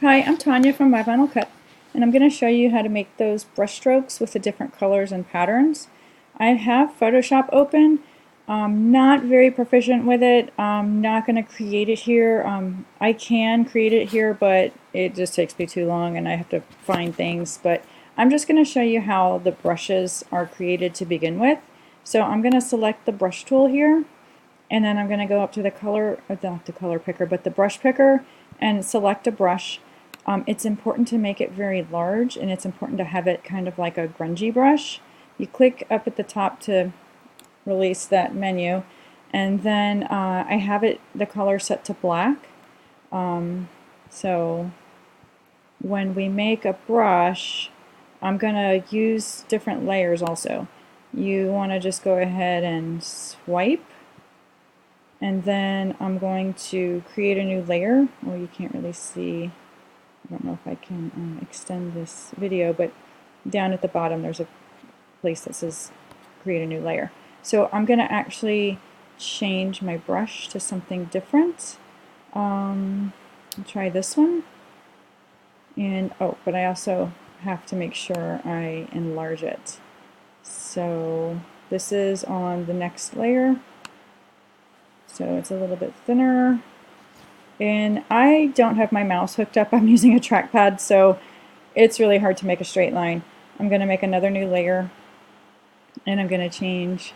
Hi, I'm Tanya from My Vinyl Cut, and I'm going to show you how to make those brush strokes with the different colors and patterns. I have Photoshop open. I'm not very proficient with it. I'm not going to create it here. I can create it here, but it just takes me too long and I have to find things. But I'm just going to show you how the brushes are created to begin with. So I'm going to select the brush tool here, and then I'm going to go up to the color, not the color picker, but the brush picker, and select a brush. It's important to make it very large, and it's important to have it kind of like a grungy brush. You click up at the top to release that menu, and then I have the color set to black. So when we make a brush, I'm going to use different layers also. You want to just go ahead and swipe, and then I'm going to create a new layer. Well, you can't really see. I don't know if I can extend this video, but down at the bottom there's a place that says create a new layer. So I'm going to actually change my brush to something different. I'll try this one. And but I also have to make sure I enlarge it. So this is on the next layer. So it's a little bit thinner. And I don't have my mouse hooked up. I'm using a trackpad, so it's really hard to make a straight line. I'm going to make another new layer, and I'm going to change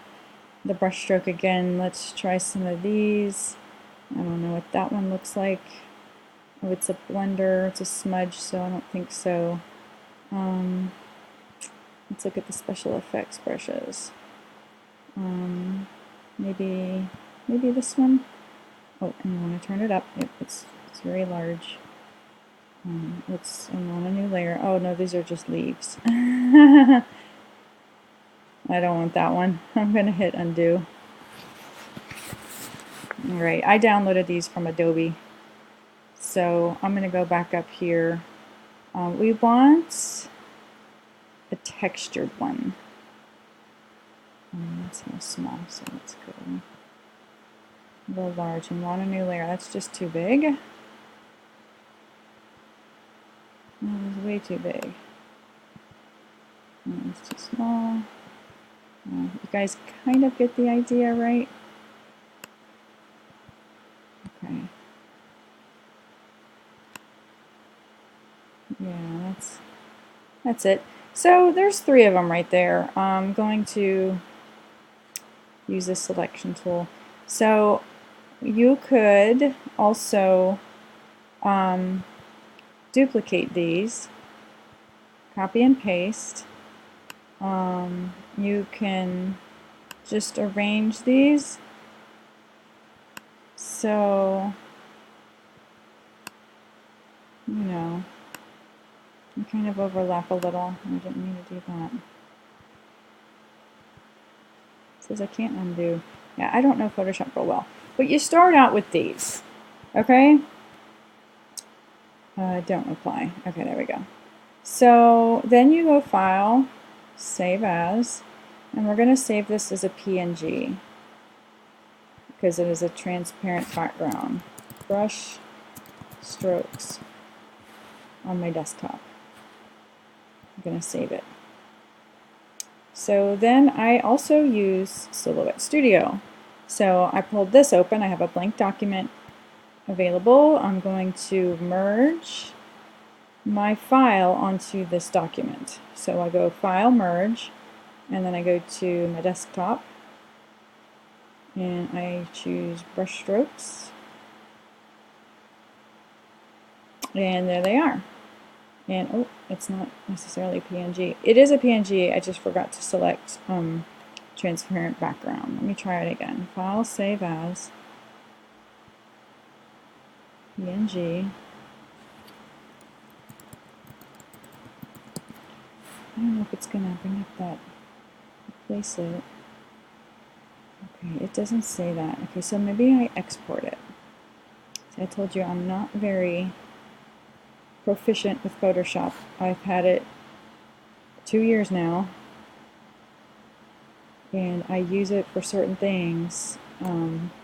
the brush stroke again. Let's try some of these. I don't know what that one looks like. Oh, it's a blender. It's a smudge, so I don't think so. Let's look at the special effects brushes. Maybe this one. Oh, and you want to turn it up. Yep, it's very large. I'm on a new layer. Oh no, these are just leaves. I don't want that one. I'm going to hit undo. Alright, I downloaded these from Adobe. So I'm going to go back up here. We want a textured one. That's how small, so let's go a little large and want a new layer. That's just too big. That is way too big. It's too small. You guys kind of get the idea, right? Okay. Yeah, that's it. So there's 3 of them right there. I'm going to use this selection tool. So you could also duplicate these, copy and paste. You can just arrange these so you kind of overlap a little. I didn't mean to do that. It says I can't undo. Yeah, I don't know Photoshop real well. But you start out with these, okay? Don't apply. Okay, there we go. So then you go File, Save As, and we're going to save this as a PNG because it is a transparent background. Brush strokes on my desktop. I'm going to save it. So then I also use Silhouette Studio. So I pulled this open. I have a blank document available. I'm going to merge my file onto this document. So I go File, Merge, and then I go to my desktop, and I choose Brush Strokes, and there they are. And oh, it's not necessarily PNG. It is a PNG, I just forgot to select transparent background. Let me try it again. File, Save As, PNG. I don't know if it's going to bring up that, replace it. Okay, it doesn't say that. Okay, so maybe I export it. So I told you I'm not very proficient with Photoshop. I've had it 2 years now, and I use it for certain things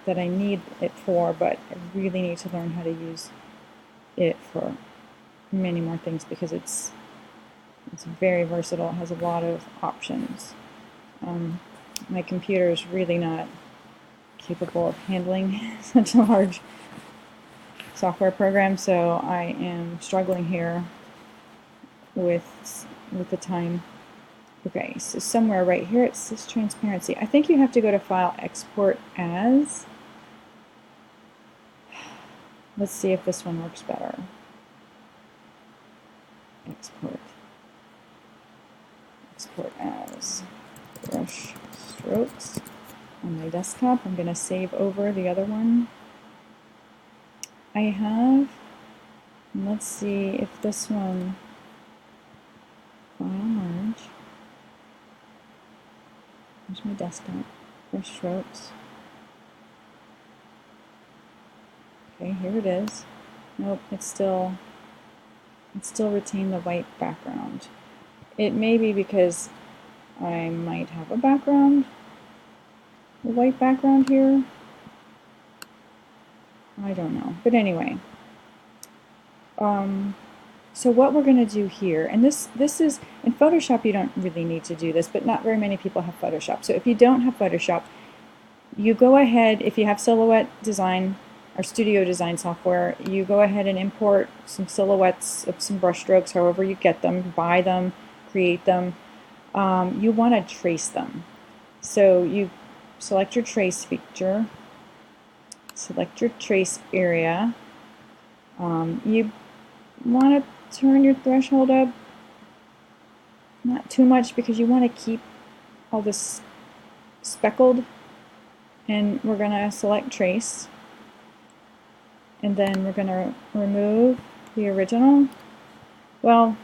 that I need it for, but I really need to learn how to use it for many more things because it's very versatile. It has a lot of options. My computer is really not capable of handling such a large software program, so I am struggling here with the time. Okay, so somewhere right here it says transparency. I think you have to go to File, Export As. Let's see if this one works better. Export as brush strokes on my desktop. I'm going to save over the other one I have. And let's see if this one, File, Merge. Here's my desktop, brush strokes. Okay, here it is. Nope, it's still retained the white background. It may be because I might have a white background here. I don't know, but anyway. So what we're going to do here, and this is, in Photoshop you don't really need to do this, but not very many people have Photoshop. So if you don't have Photoshop, you go ahead, if you have Silhouette Design or Studio Design software, you go ahead and import some silhouettes of some brush strokes, however you get them, buy them, create them. You want to trace them. So you select your trace feature, select your trace area. You want to turn your threshold up, not too much because you want to keep all this speckled. And we're going to select trace. And then we're going to remove the original. Well,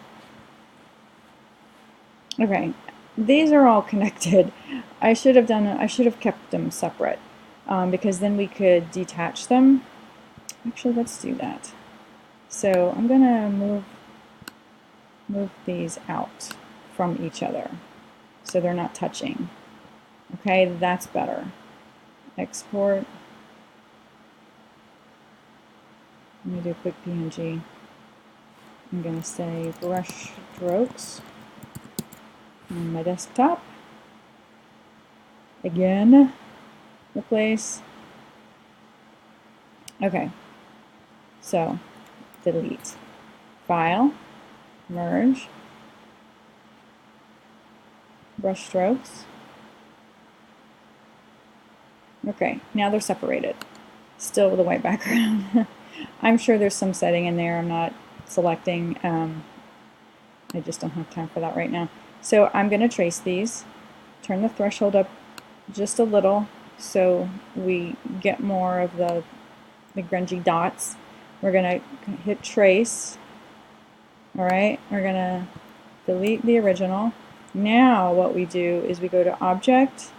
okay, these are all connected. I should have kept them separate because then we could detach them. Actually, let's do that. So I'm going to move these out from each other so they're not touching. Okay, that's better. Export. Let me do a quick PNG. I'm going to say brush strokes on my desktop. Again, replace. Okay, so delete. File, merge, brush strokes. Okay, now they're separated. Still with a white background. I'm sure there's some setting in there I'm not selecting. I just don't have time for that right now. So I'm going to trace these, turn the threshold up just a little so we get more of the grungy dots. We're going to hit trace. Alright, we're going to delete the original. Now what we do is we go to Object,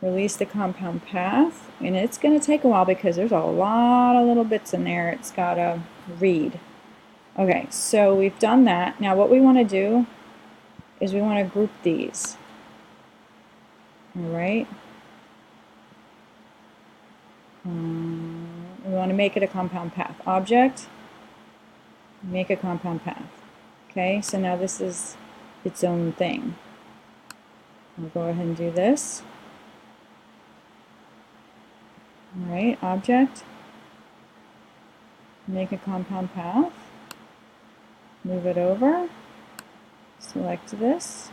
release the compound path, and it's going to take a while because there's a lot of little bits in there it's got to read. Okay, so we've done that. Now what we want to do is we want to group these. Alright. We want to make it a compound path. Object, make a compound path. Okay, so now this is its own thing. I'll go ahead and do this. Alright, object, make a compound path, move it over, select this,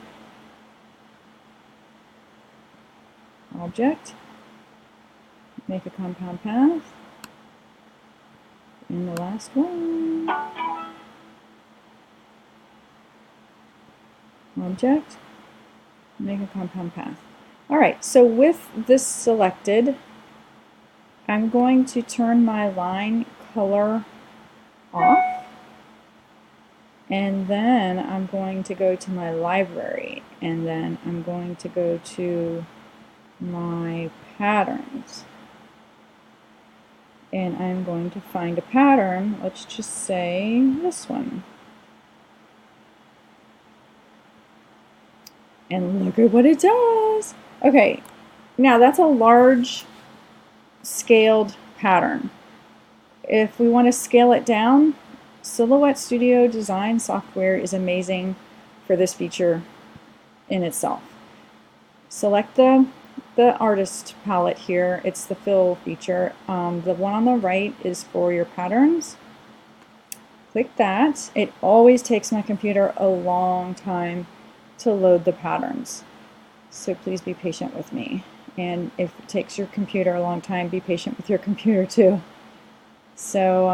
object, make a compound path, and the last one, object, make a compound path. Alright, so with this selected, I'm going to turn my line color off, and then I'm going to go to my library, and then I'm going to go to my patterns, and I'm going to find a pattern. Let's just say this one, and look at what it does. Okay, now that's a large scaled pattern. If we want to scale it down, Silhouette Studio design software is amazing for this feature in itself. Select the artist palette here. It's the fill feature. The one on the right is for your patterns. Click that. It always takes my computer a long time to load the patterns, so please be patient with me. And if it takes your computer a long time, be patient with your computer too. So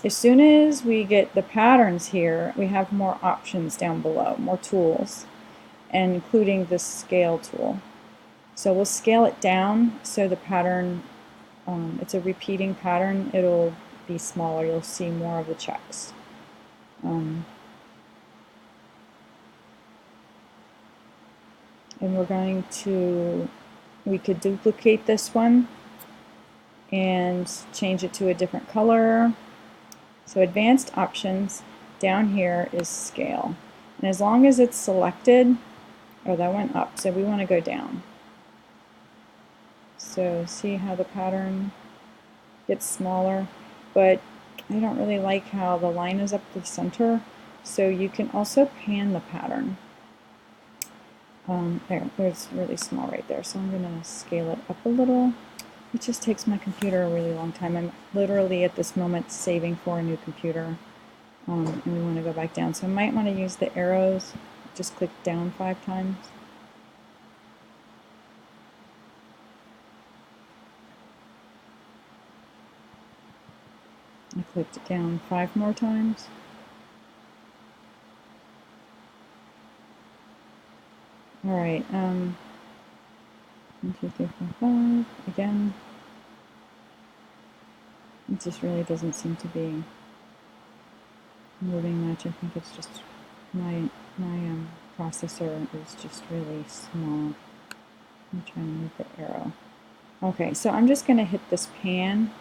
as soon as we get the patterns here, we have more options down below, more tools, and including the scale tool. So we'll scale it down so the pattern, it's a repeating pattern, it'll be smaller, you'll see more of the checks. And we're going to, we could duplicate this one and change it to a different color. So advanced options, down here is scale. And as long as it's selected, oh, that went up, so we want to go down. So see how the pattern gets smaller, but I don't really like how the line is up the center, so you can also pan the pattern. There's really small right there, so I'm going to scale it up a little. It just takes my computer a really long time. I'm literally at this moment saving for a new computer, and we want to go back down. So I might want to use the arrows, just click down 5 times. I clicked it down 5 more times. Alright, 1, 2, 3, 4, 5, again. It just really doesn't seem to be moving much. I think it's just my processor is just really small. I'm trying to move the arrow. Okay, so I'm just going to hit this pan,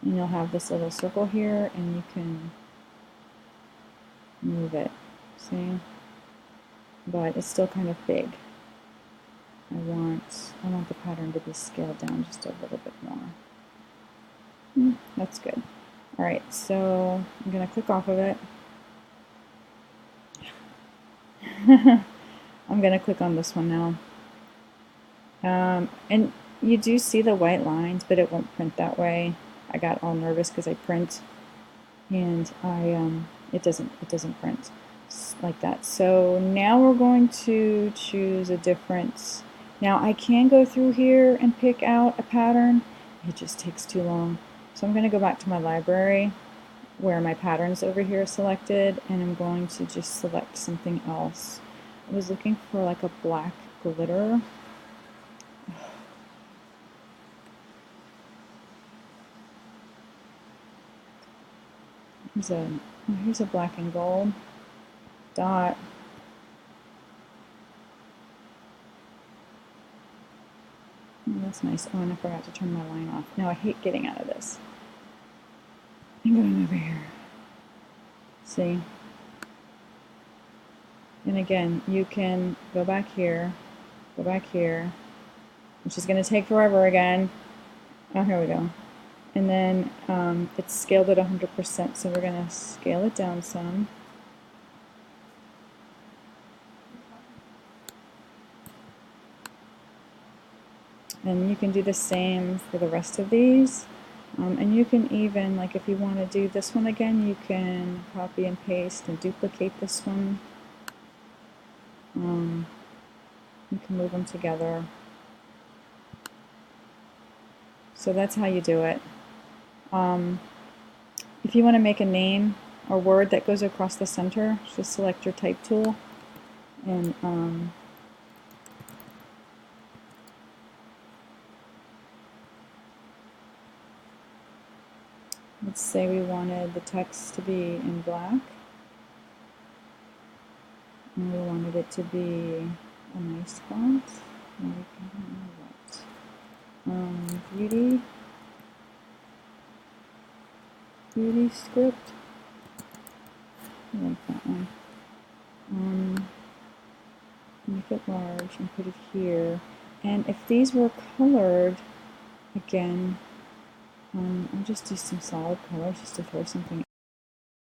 and you'll have this little circle here, and you can move it. See? But it's still kind of big. I want the pattern to be scaled down just a little bit more. That's good. Alright, so I'm going to click off of it. I'm going to click on this one now. And you do see the white lines, but it won't print that way. I got all nervous because I print, and it doesn't print like that. So now we're going to choose a different. Now I can go through here and pick out a pattern. It just takes too long. So I'm going to go back to my library where my pattern's over here selected, and I'm going to just select something else. I was looking for like a black glitter. Here's a black and gold dot. Oh, that's nice. Oh, and I forgot to turn my line off. Now I hate getting out of this. I'm going over here. See? And again, you can go back here, which is going to take forever again. Oh, here we go. And then it's scaled at 100%, so we're going to scale it down some. And you can do the same for the rest of these. And you can even, like if you want to do this one again, you can copy and paste and duplicate this one. You can move them together. So that's how you do it. If you want to make a name or word that goes across the center, just select your type tool, and let's say we wanted the text to be in black, and we wanted it to be a nice font. Beauty script. I like that one. Make it large and put it here. And if these were colored, again, I'll just do some solid colors just to throw something